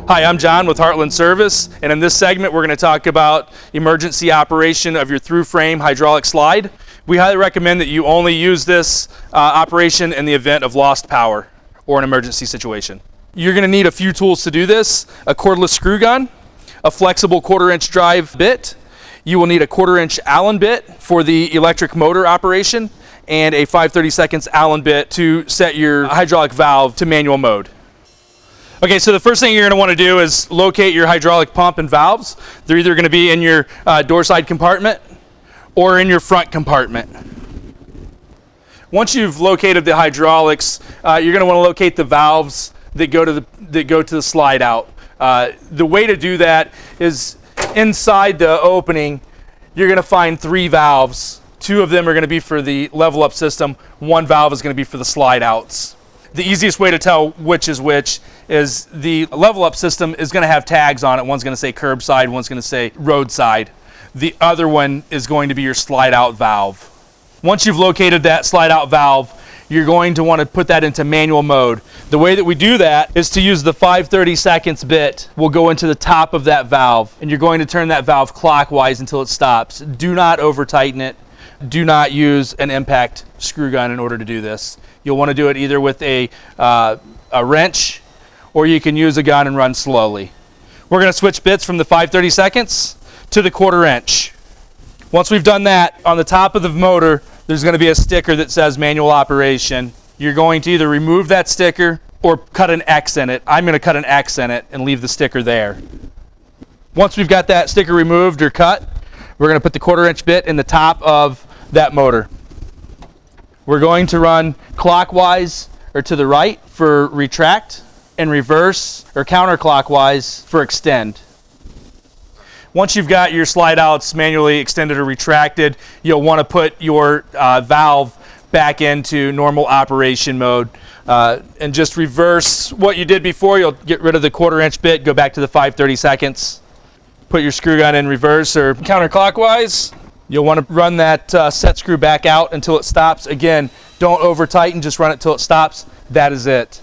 Hi, I'm John with Heartland Service, and in this segment we're going to talk about emergency operation of your Thru-Frame hydraulic slide. We highly recommend that you only use this operation in the event of lost power or an emergency situation. You're going to need a few tools to do this: a cordless screw gun, a flexible 1/4-inch drive bit. You will need a 1/4-inch Allen bit for the electric motor operation, and a 5/32 Allen bit to set your hydraulic valve to manual mode. Okay, so the first thing you're going to want to do is locate your hydraulic pump and valves. They're either going to be in your door side compartment or in your front compartment. Once you've located the hydraulics, you're going to want to locate the valves that go to the slide out. The way to do that is inside the opening, you're going to find 3 valves. 2 of them are going to be for the level up system. 1 valve is going to be for the slide outs. The easiest way to tell which is the level up system is going to have tags on it. One's going to say curbside, one's going to say roadside. The other one is going to be your slide out valve. Once you've located that slide out valve, you're going to want to put that into manual mode. The way that we do that is to use the 5/32 bit. We'll go into the top of that valve, and you're going to turn that valve clockwise until it stops. Do not over tighten it. Do not use an impact screw gun in order to do this. You'll want to do it either with a wrench, or you can use a gun and run slowly. We're going to switch bits from the 5/32 to the 1/4-inch. Once we've done that, on the top of the motor, there's going to be a sticker that says manual operation. You're going to either remove that sticker or cut an X in it. I'm going to cut an X in it and leave the sticker there. Once we've got that sticker removed or cut, we're going to put the 1/4-inch bit in the top of that motor. We're going to run clockwise or to the right for retract, and reverse or counterclockwise for extend. Once you've got your slide outs manually extended or retracted, you'll want to put your valve back into normal operation mode and just reverse what you did before. You'll get rid of the 1/4-inch bit, go back to the 5/32. Put your screw gun in reverse or counterclockwise. You'll want to run that set screw back out until it stops. Again, don't over tighten, just run it till it stops. That is it.